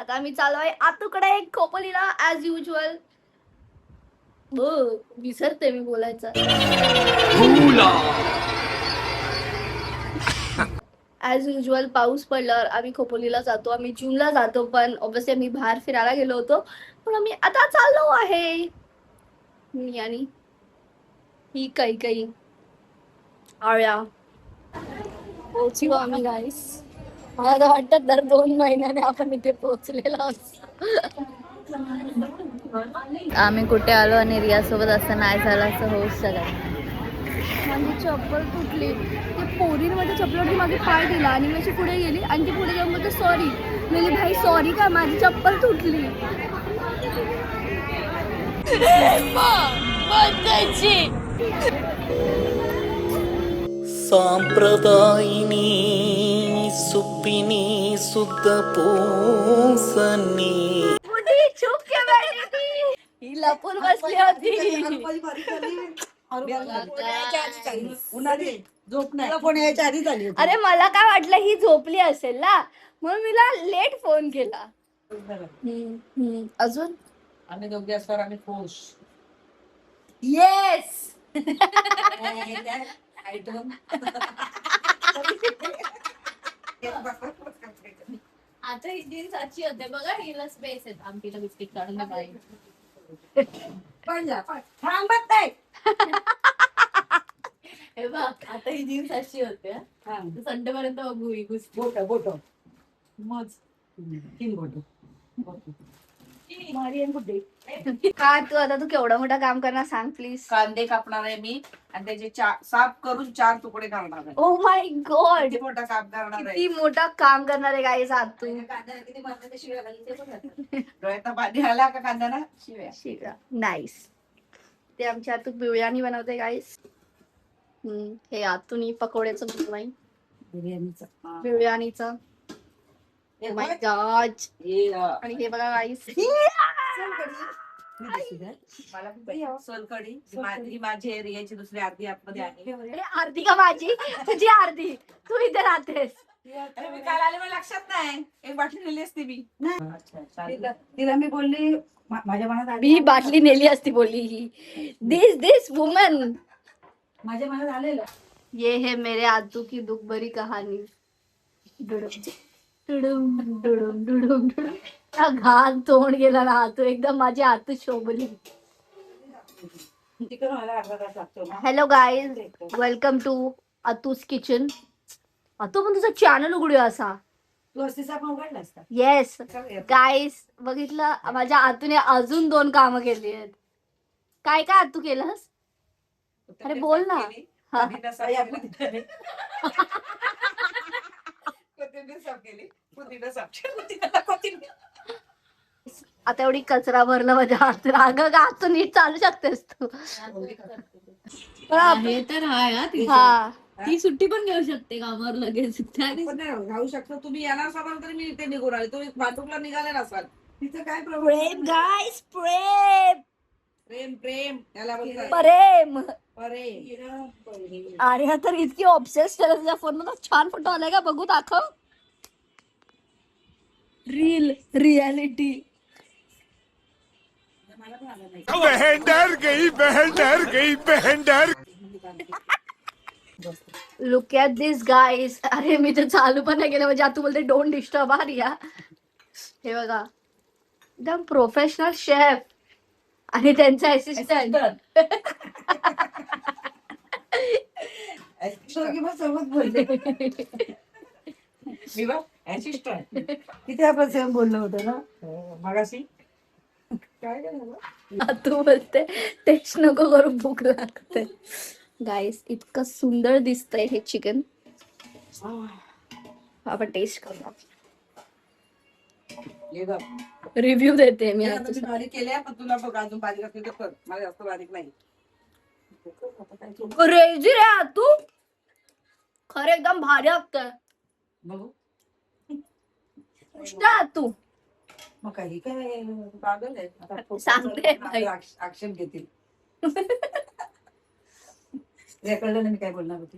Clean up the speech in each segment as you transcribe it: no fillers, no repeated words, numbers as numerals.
आता आम्ही चालू आहे आतूकडे खोपोलीला ऍज युजल. विसरते मी बोलायचं. ऍज युजल पाऊस पडल्यावर आम्ही खोपोलीला जातो. आम्ही जूनला जातो, पण ऑब्विसली आम्ही बाहेर फिरायला गेलो होतो. पण आम्ही आता चाललो आहे, मी आणि ही काही आळ्या पोहोचलो आम्ही गाईस. मला तर वाटतं दर 2 महिन्याने आपण इथे पोहोचलेलो असतो. आम्ही कुठे आलो आणि रियासोबत असं नाही झालं असं होऊ शकत. माझी चप्पल तुटली. ते पोरींमध्ये चप्पलवरती माझे पाय दिला आणि मी अशी पुढे गेली आणि ती पुढे जाऊन बोलते सॉरी. म्हणजे भाई सॉरी का, माझी चप्पल तुटली. सांप्रदायिनी सुपिनी सुद्ध पोसनी. चुप के बैठी थी, ही लपून बसली होती. अरे मला काय वाटलं ही झोपली असेल ना, म्हणून मीला लेट फोन केला. अजून आम्ही दोघे असणार, आम्ही खुश. येस. आता ही जीन्स अच्छी होते बघा, हिला स्पेस आहे. आमटीला बिस्किट काढून दे. थांबत नाही. हे बघ, आता ही जीन्स अशी होते. संडे पर्यंत बघू ही गोष्ट. बोट मज 3 बोट. का तू केवढं मोठं काम करणार सांग प्लीज. कांदे कापणार आहे मी आणि त्याचे साफ करून 4 तुकडे करणार आहे. ओ माय गॉड, किती मोठं काम करणार आहे. किती मोठं काम करणार आहे गाईस आज तू. डोळ्यात पाणी आला का कांद्याला शिव्या. नाईस. ते आमच्या हातून बिर्याणी बनवते गाईस. हे आतून पकोड्याचं बनवाई बिर्याणीचं. Oh my God. आणि हे बघा गाईस, मला सोलकढी. ही माझी एरियाची दुसरी अर्धी आतमध्ये आहे. अर्धी का माझी? तुझी अर्धी. तू इथे राहतेस. अरे मी काल आले, मला लक्षात नाही. एक बाटली नेली असती मी. तिला मी बोलली माझ्या मनात मी बाटली नेली असती बोलली ही. दिस वुमन. माझ्या मनात आलेलं. ये है मेरे आतू की दुख भरी कहानी. घाण तोंड गेला ना आतू, एकदम माझी आतू शोभली. Hello guys, welcome to Aatu's kitchen. Aatu पण तुझा चॅनल उघडूया असा. तू असतीचा पण उघडला असता. येस गाईज, बघितलं माझ्या आतूने अजून 2 कामं केली आहेत. काय काय आतू केलंस? अरे बोल ना. आता एवढी कचरा भरला माझ्या हात. अगं का तू नीट चालू शकतेस तू. हे तर आहे हा, ती सुट्टी पण घेऊ शकते कामावर लगेच. राहू शकतो. तुम्ही येणार असाल तरी मी इथे निघून आले. तुम्ही भांडुकला निघाले नसाल. तिचं काय प्रेम गाईस, प्रेम प्रेम त्याला बोलतात प्रेम. प्रेम. आणि तर इतकी ऑब्सेस झाला तुझ्या फोन मध्ये. छान फोटो आलाय का, बघू दाखव. रियालिटी. बहन डर गई. लुक ॲट दिस गाईस. अरे मी तर चालू पण नाही केलं म्हणजे आता बोलते डोंट डिस्टर्ब हा रिया. हे बघा, एकदम प्रोफेशनल शेफ आणि त्यांचा असिस्टंट. सोबत बोलते मी बघ असिस्टंट. किती आपण सेम बोललो होतो ना मगाशी. काय झालं तू बोलते टेस्ट नको करू, भूक लागते. गाईस, इतकं सुंदर दिसतंय हे चिकन. आपण टेस्ट करू. रिव्ह्यू देते मी. बारीक केल्या पण तुला बघ अजून बारीक असली तर कर. मला जास्त बारीक नाही. क्रेझी रे तू, खरं एकदम भारी लागतंय. बघू तू मग काही काय पागल आहे. सांगते ऍक्शन घेतील. कळलं ना मी काय बोलणार होती.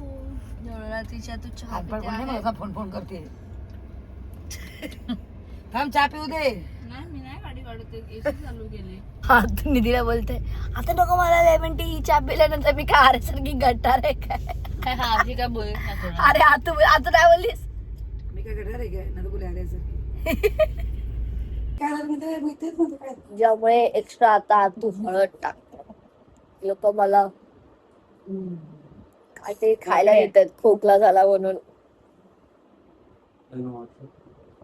नवरात्रीच्या तू चहा हात पाय पिते कोणी आहे? मला फोन फोन करते. थांब चहा पिऊ दे. नाही मी नाही गाडी काढते एसी चालू केली. हा तू निधीला बोलते आता नको मला लेमन टी चहा पिल्यानंतर मी काय सारखी गटार आहे काय हा आजी काय बोलत नाही कोणाला. अरे आता काय बोललीस मी काय करणार आहे काय नंतर बोले आल्यासारखी. काय झालं म्हणते मी तेच म्हणतो काय. ज्यामुळे एक्स्ट्रा आता तू हळद टाकतो लोक मला काय ते खायला येतात खोकला झाला म्हणून.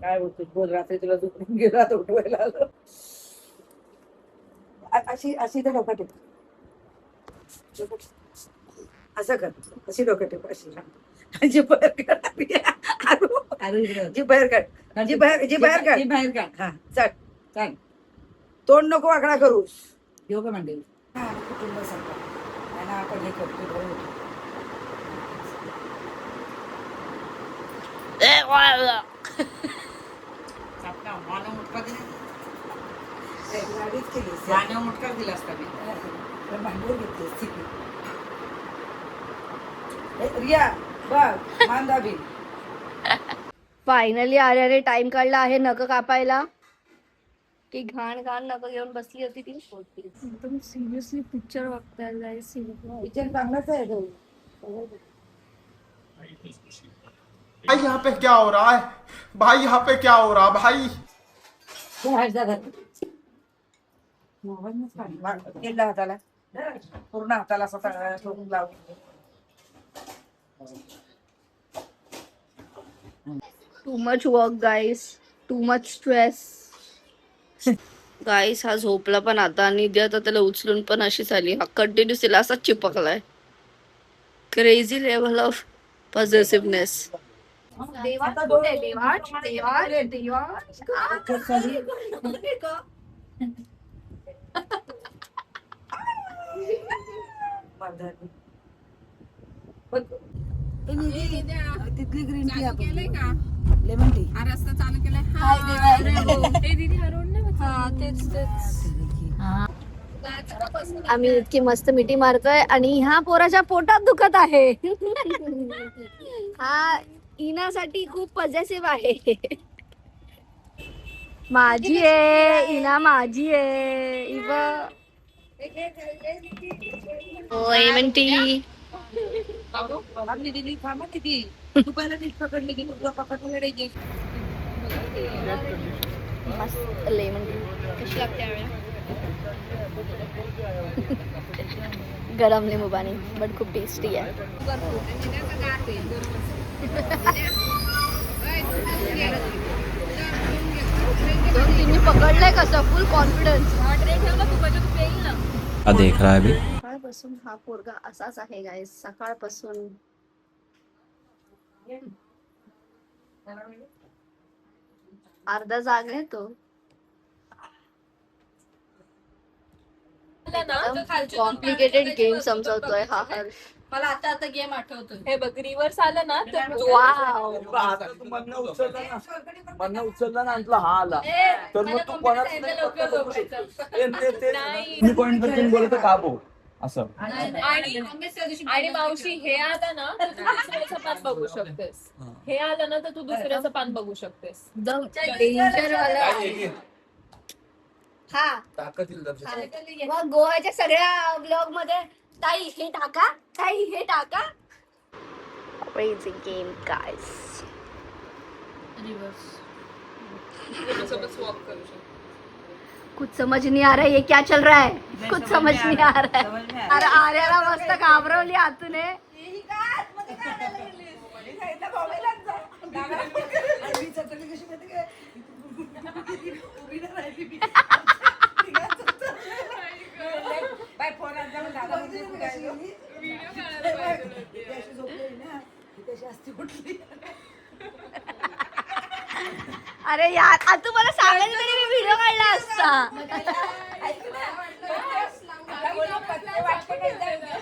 काय बोलतो बोल रात्री तुला झोपून गेला तर उठवायला आलं. अशी अशी तर डोकं टेप. असं कर अशी डोकं टेप अशी जी बाहेर काढ जी बाहेर काढ जी बाहेर काढ. हा चल चल तोंड नको वाकडा करू. योग मांडे कुटुंब सरकार आपण हे करतो. गाडीच केली मुटका दिला असता मी भांडवल घेतली. रिया बघ मांदाबी. फायनली आर्याने टाइम काढला आहे नख कापायला. की घाण घाण नख घेऊन बसली होती ती. एकदम सिरियसली पिक्चर बघताय विचार चांगलाच आहे तो. भाई यहाँ पे क्या हो रहा है भाई यहाँ पे क्या हो रहा भाई तू हायचा घर केला हाताला पूर्ण हाताला स्वतः ठोकून लावून. टू मच वर्क गाईस टू मच स्ट्रेस. गाईस हा झोपला पण आता आणि निधी आता त्याला उचलून पण अशी झाली. हा कंटिन्यूस तिला असाच चिपकलाय. Crazy level of positiveness. देवाच कुठे देवाच देवाच देवाच तिथली ग्रीन टी लेमन टी. रस्ता चालू केलाय. आम्ही इतकी मस्त मिठी मारतोय आणि ह्या पोराच्या पोटात दुखत आहे. हा इनासाठी खूप पॉझिटिव्ह आहे. माझी आहे इना माझी आहे इव ओय म्हणती. दिली थांबा किती तू पहिला नीट पकडली की तुला पकडले. मस्त लेमन टी कशी लागते यावेळी. गरम लिंबू पाणी बट खूप टेस्टी आहे. तिने पकडलंय कसं फुल कॉन्फिडन्स. देख रहा है अभी सकाळपासून हा पोरगा असाच आहे गाईस. सकाळपासून अर्धा जाग आहे तो. कॉम्प्लिकेटेड गेम समजवतोय हा हर्ष. मला आता गेम आठवतोय. हे बघ रिव्हर्स आलं ना तर वाव मधनं उचलला ना म्हटलं हा आला तर मग तू कोणाच मी पॉइंट बद्दल बोलतो का भाऊ असं. आणि मावशी हे आलं ना तर तू दुसऱ्याचं पान बघू शकतेस. हे आलं ना तर तू दुसऱ्याचं पान बघू शकतेस. डेंजर वाला. हा मग गोव्याच्या सगळ्या ब्लॉग मध्ये ताई हे टाका ताई हे टाका. Crazy game guys. कुछ समझ नहीं आ रहा है ये क्या चल रहा है. कुछ समझ नहीं आ रहा है. अरे आर्याला मस्त घाबरवली आतूने. अरे यार आता तुम्हाला सांगायचं तरी मी व्हिडिओ काढला असता.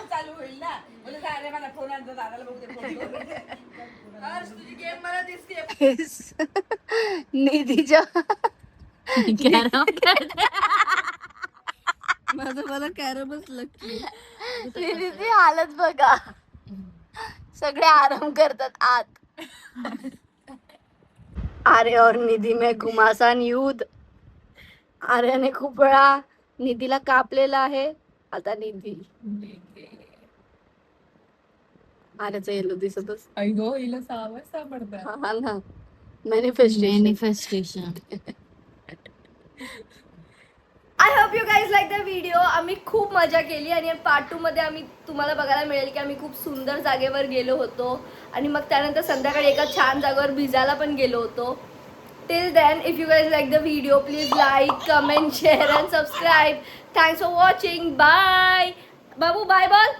चालू होईल ना अरे मला फोन आणतो दादाला बघते. निधीच्या माझं मला कॅरमच लागली. निधीची हालत बघा सगळे आराम करतात आत. आर्य और निधी में घुमासान युद्ध. आर्याने खूप वेळा निधीला कापलेला आहे. आता निधी आर्याचं येलो दिसतच. अय्यो हिला सावध सापडतात. हा ना, manifestation. I hope you guys like the video. आम्ही खूप मजा केली आणि पार्ट 2 मध्ये आम्ही तुम्हाला बघायला मिळेल की आम्ही खूप सुंदर जागेवर गेलो होतो आणि मग त्यानंतर संध्याकाळी एका छान जागेवर भिजायला पण गेलो होतो. Till then, if you guys like the video, please like, comment, share and subscribe. Thanks for watching. Bye बाबू, बाय बोल.